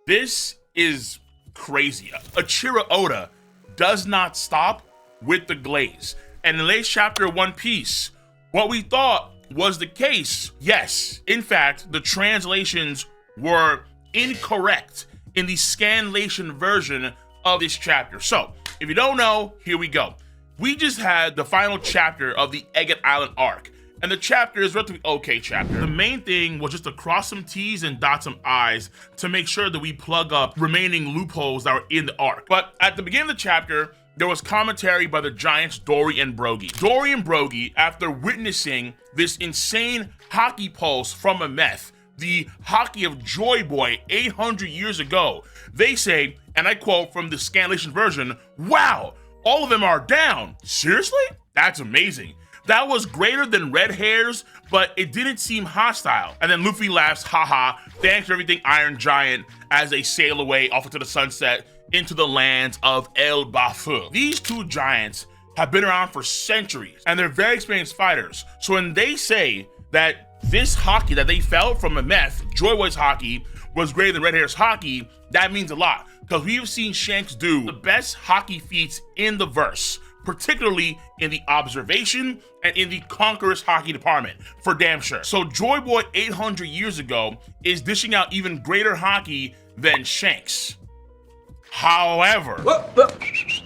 This is crazy. Achiro Oda does not stop with the glaze. And in the latest chapter of One Piece, what we thought was the case, yes, in fact, the translations were incorrect in the scanlation version of this chapter. So, if you don't know, here we go. We just had the final chapter of the Egget Island arc, and the chapter is a relatively okay chapter. The main thing was just to cross some T's and dot some I's to make sure that we plug up remaining loopholes that were in the arc. But at the beginning of the chapter, there was commentary by the giants Dory and Brogy. Dory and Brogy, after witnessing this insane Haki pulse from a meth, the Haki of Joy Boy 800 years ago, they say, and I quote from the scanlation version, "Wow, all of them are down. Seriously? That's amazing. That was greater than red hairs, but it didn't seem hostile." And then Luffy laughs, haha, thanks for everything, Iron Giant, as they sail away off into the sunset into the lands of El Bafu. These two giants have been around for centuries, and they're very experienced fighters. So when they say that this Haki that they felt from a meth, Joy Boy's Haki, was greater than Red Hair's Haki, that means a lot, because we've seen Shanks do the best Haki feats in the verse, particularly in the observation and in the Conqueror's Haki department, for damn sure. So Joy Boy 800 years ago is dishing out even greater Haki than Shanks. However,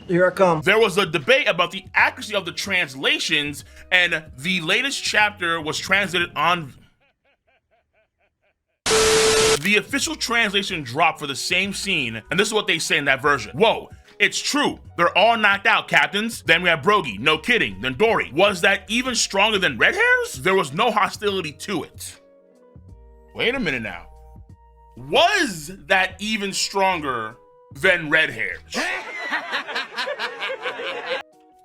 here I come. There was a debate about the accuracy of the translations, and the latest chapter was translated on. The official translation dropped for the same scene, and this is what they say in that version. Whoa, it's true. They're all knocked out, captains. Then we have Brogy, no kidding. Then Dory. Was that even stronger than Red Hairs? There was no hostility to it. Wait a minute now. Was that even stronger than Red Hairs?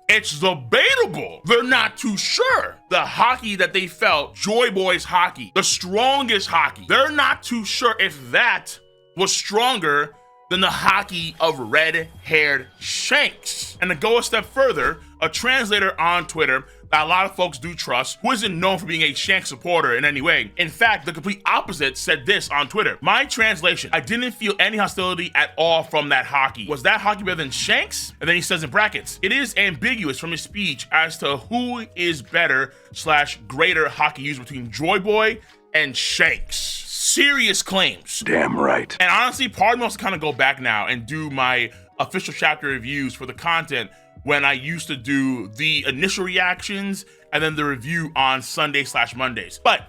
It's debatable. They're not too sure. The Haki that they felt, Joy Boy's Haki, the strongest Haki, they're not too sure if that was stronger than the Haki of red-haired Shanks. And to go a step further, a translator on Twitter that a lot of folks do trust, who isn't known for being a Shanks supporter in any way. In fact, the complete opposite said this on Twitter. My translation, I didn't feel any hostility at all from that Haki. Was that Haki better than Shanks? And then he says in brackets, it is ambiguous from his speech as to who is better / greater Haki used between Joy Boy and Shanks. Serious claims. Damn right. And honestly, part of me wants to kind of go back now and do my official chapter reviews for the content when I used to do the initial reactions and then the review on Sunday / Mondays. But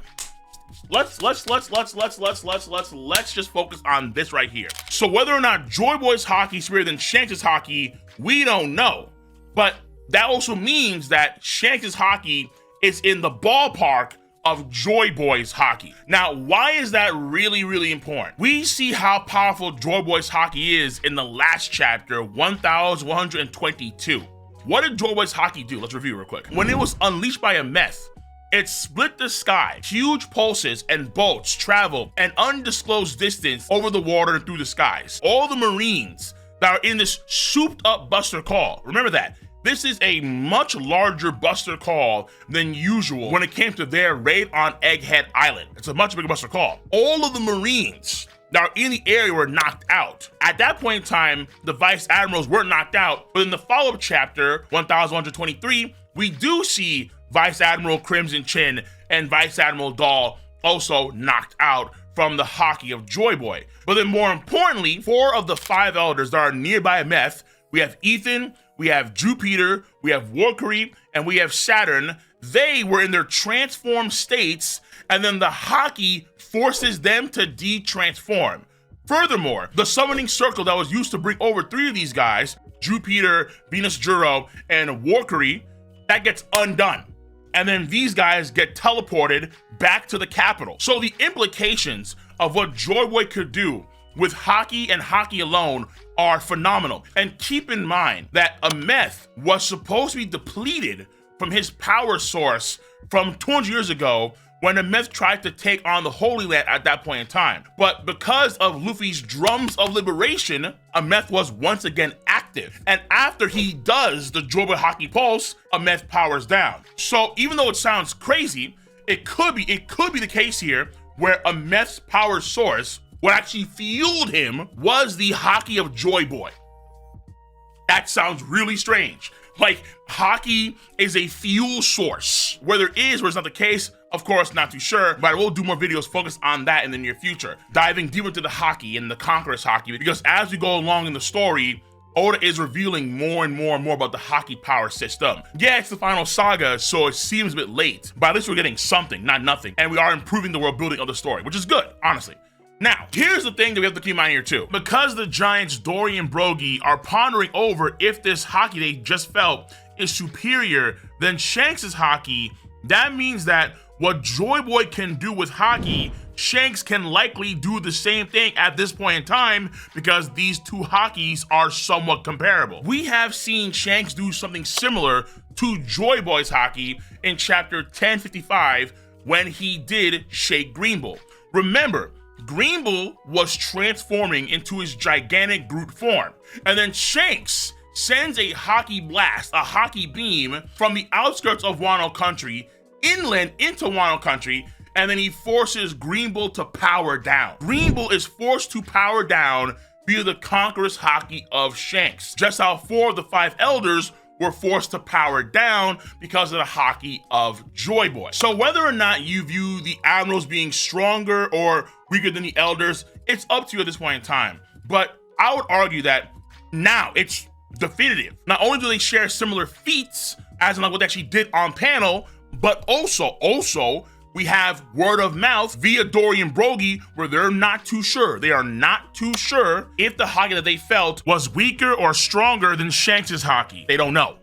let's just focus on this right here. So whether or not Joy Boy's Haki is superior than Shanks' Haki, we don't know. But that also means that Shanks' Haki is in the ballpark of Joy Boy's Haki. Now, why is that really important? We see how powerful Joy Boy's Haki is in the last chapter, 1122. What did Joy Boy's Haki do? Let's review real quick. When it was unleashed by a meth, it split the sky. Huge pulses and bolts travel an undisclosed distance over the water and through the skies. All the Marines that are in this souped up Buster Call, remember that, this is a much larger Buster Call than usual when it came to their raid on Egghead Island. It's a much bigger Buster Call. All of the Marines that are in the area were knocked out. At that point in time, the Vice Admirals were knocked out, but in the follow-up chapter, 1123, we do see Vice Admiral Crimson Chin and Vice Admiral Dahl also knocked out from the Haki of Joy Boy. But then more importantly, 4 of the 5 elders that are nearby Meth, we have Ethan, we have Jupiter, we have Warkery, and we have Saturn. They were in their transformed states, and then the Haki forces them to de-transform. Furthermore, the summoning circle that was used to bring over 3 of these guys, Jupiter, Venus Juro, and Warkery, that gets undone. And then these guys get teleported back to the capital. So the implications of what Joy Boy could do with Haki and Haki alone are phenomenal. And keep in mind that a meth was supposed to be depleted from his power source from 200 years ago when the meth tried to take on the Holy Land at that point in time. But because of Luffy's drums of liberation, a meth was once again active. And after he does the Joy Boy Haki Pulse, a meth powers down. So even though it sounds crazy, it could be the case here where a meth's power source What actually fueled him was the haki of Joy Boy. That sounds really strange. Like, haki is a fuel source. Whether it is or it's not the case, of course, not too sure, but I will do more videos focused on that in the near future, diving deeper into the haki and the Conqueror's haki, because as we go along in the story, Oda is revealing more and more and more about the haki power system. Yeah, it's the final saga, so it seems a bit late, but at least we're getting something, not nothing, and we are improving the world building of the story, which is good, honestly. Now, here's the thing that we have to keep in mind here too. Because the giants Dory and Brogy are pondering over if this haki they just felt is superior than Shanks' haki, that means that what Joy Boy can do with haki, Shanks can likely do the same thing at this point in time because these two hakis are somewhat comparable. We have seen Shanks do something similar to Joy Boy's haki in chapter 1055 when he did shake Green Bull. Remember, Green Bull was transforming into his gigantic Groot form, and then Shanks sends a haki blast, a haki beam from the outskirts of Wano Country inland into Wano Country, and then he forces Green Bull to power down. Green Bull is forced to power down via the Conqueror's haki of Shanks, just how 4 of the 5 elders were forced to power down because of the haki of Joy Boy. So whether or not you view the admirals being stronger or weaker than the elders, it's up to you at this point in time. But I would argue that now it's definitive. Not only do they share similar feats, as in like what they actually did on panel, but also we have word of mouth via Dory and Brogy where they're not too sure. They are not too sure if the haki that they felt was weaker or stronger than Shanks' haki. They don't know.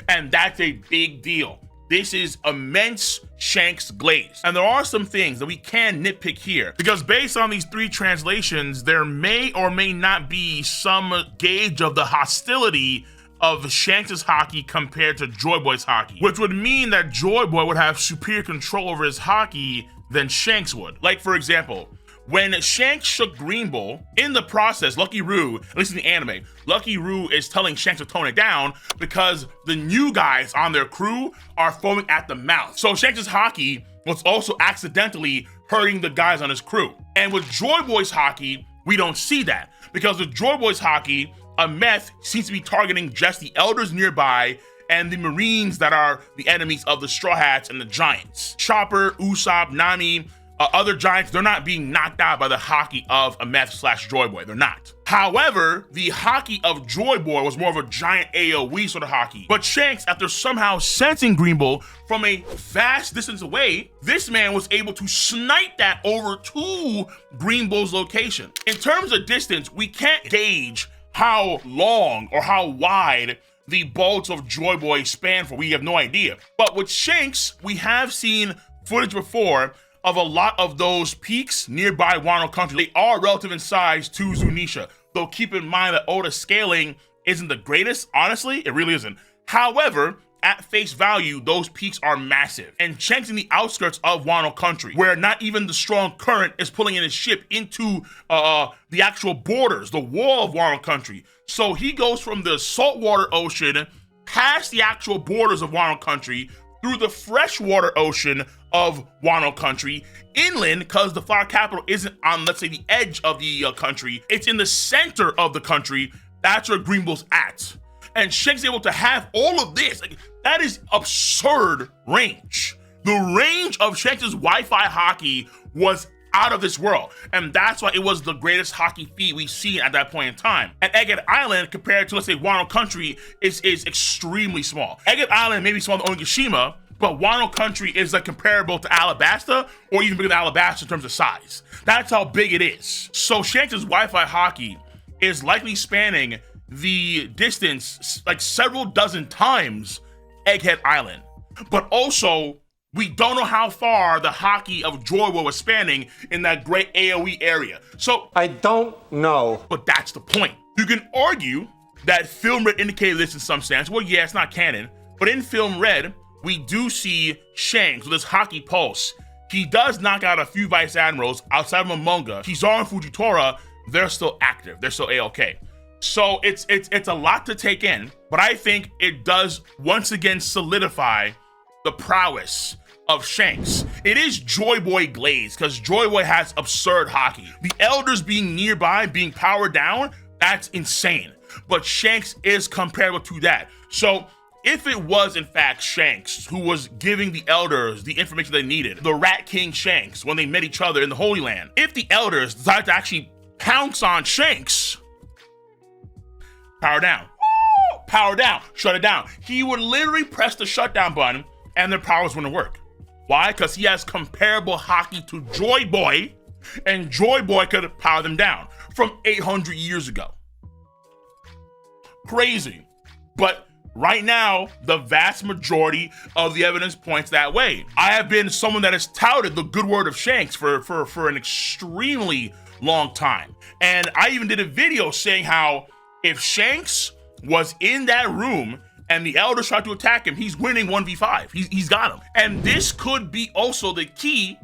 And that's a big deal. This is immense Shanks glaze. And there are some things that we can nitpick here, because based on these 3 translations, there may or may not be some gauge of the hostility of Shanks' haki compared to Joy Boy's haki, which would mean that Joy Boy would have superior control over his haki than Shanks would. Like, for example, when Shanks shook Green Bull, in the process, Lucky Roo, at least in the anime, Lucky Roo is telling Shanks to tone it down because the new guys on their crew are foaming at the mouth. So Shanks' haki was also accidentally hurting the guys on his crew. And with Joy Boy's haki, we don't see that, because with Joy Boy's haki, a meth seems to be targeting just the elders nearby and the Marines that are the enemies of the Straw Hats and the Giants. Chopper, Usopp, Nami, other Giants, they're not being knocked out by the haki of a meth/Joy Boy. They're not. However, the haki of Joy Boy was more of a giant AoE sort of haki. But Shanks, after somehow sensing Green Bull from a vast distance away, this man was able to snipe that over to Green Bull's location. In terms of distance, we can't gauge how long or how wide the bolts of Joy Boy span for. We have no idea. But with Shanks, we have seen footage before of a lot of those peaks nearby Wano Country. They are relative in size to Zunisha, though keep in mind that Oda's scaling isn't the greatest. Honestly, it really isn't. However, at face value, those peaks are massive. And Shanks in the outskirts of Wano Country, where not even the strong current is pulling in his ship into the actual borders, the wall of Wano Country. So he goes from the saltwater ocean past the actual borders of Wano Country through the freshwater ocean of Wano Country, inland, because the flower capital isn't on, let's say, the edge of the country. It's in the center of the country. That's where Green Bull's at. And Shanks is able to have all of this. Like, that is absurd range. The range of Shanks' Wi-Fi haki was out of this world. And that's why it was the greatest haki feat we've seen at that point in time. And Egghead Island, compared to, let's say, Wano Country, is extremely small. Egghead Island may be smaller than Onigashima, but Wano Country is like comparable to Alabasta, or even bigger than Alabasta in terms of size. That's how big it is. So Shanks' Wi-Fi haki is likely spanning the distance like several dozen times Egghead Island. But also, we don't know how far the haki of Joy Boy was spanning in that great AoE area. So I don't know. But that's the point. You can argue that Film Red indicated this in some sense. Well, yeah, it's not canon, but in Film Red, we do see Shanks with his haki pulse. He does knock out a few Vice Admirals outside of Momonga. Kizaru and Fujitora, they're still active. They're still A-OK. So it's a lot to take in, but I think it does once again solidify the prowess of Shanks. It is Joy Boy glaze, because Joy Boy has absurd haki. The elders being nearby, being powered down, that's insane. But Shanks is comparable to that. So if it was in fact Shanks who was giving the elders the information they needed, the Rat King Shanks, when they met each other in the Holy Land, if the elders decided to actually pounce on Shanks, power down, power down, shut it down, he would literally press the shutdown button and their powers wouldn't work. Why? Because he has comparable haki to Joy Boy, and Joy Boy could power them down from 800 years ago. Crazy. But right now, the vast majority of the evidence points that way. I have been someone that has touted the good word of Shanks for an extremely long time. And I even did a video saying how if Shanks was in that room and the elders tried to attack him, he's winning 1v5. He's got him. And this could be also the key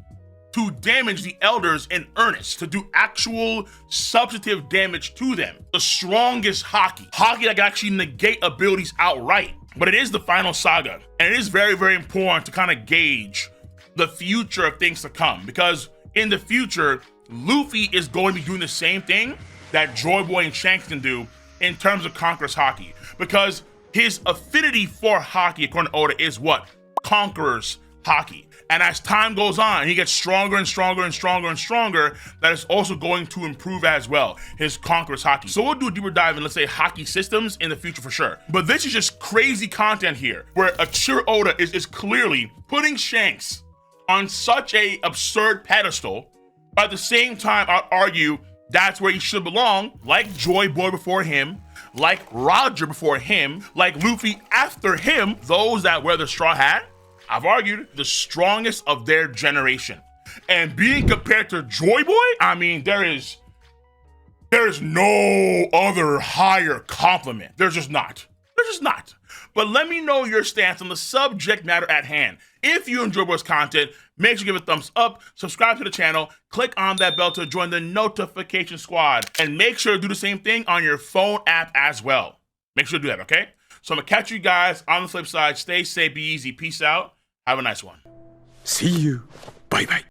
to damage the elders in earnest, to do actual substantive damage to them. The strongest haki that can actually negate abilities outright. But it is the final saga, and it is very, very important to kind of gauge the future of things to come, because in the future, Luffy is going to be doing the same thing that Joy Boy and Shanks can do in terms of Conqueror's haki, because his affinity for haki, according to Oda, is what? Conqueror's haki. And as time goes on, he gets stronger and stronger and stronger and stronger. That is also going to improve as well, his Conqueror's haki. So we'll do a deeper dive in, let's say, haki systems in the future for sure. But this is just crazy content here, where Eiichiro Oda is clearly putting Shanks on such a absurd pedestal. But at the same time, I'd argue that's where he should belong, like Joy Boy before him, like Roger before him, like Luffy after him, those that wear the straw hat. I've argued the strongest of their generation. And being compared to Joy Boy, I mean, there is no other higher compliment. There's just not. But let me know your stance on the subject matter at hand. If you enjoy Boy's content, make sure you give it a thumbs up, subscribe to the channel, click on that bell to join the notification squad, and make sure to do the same thing on your phone app as well. Make sure to do that, okay? So I'm gonna catch you guys on the flip side. Stay safe, be easy, peace out. Have a nice one. See you. Bye bye.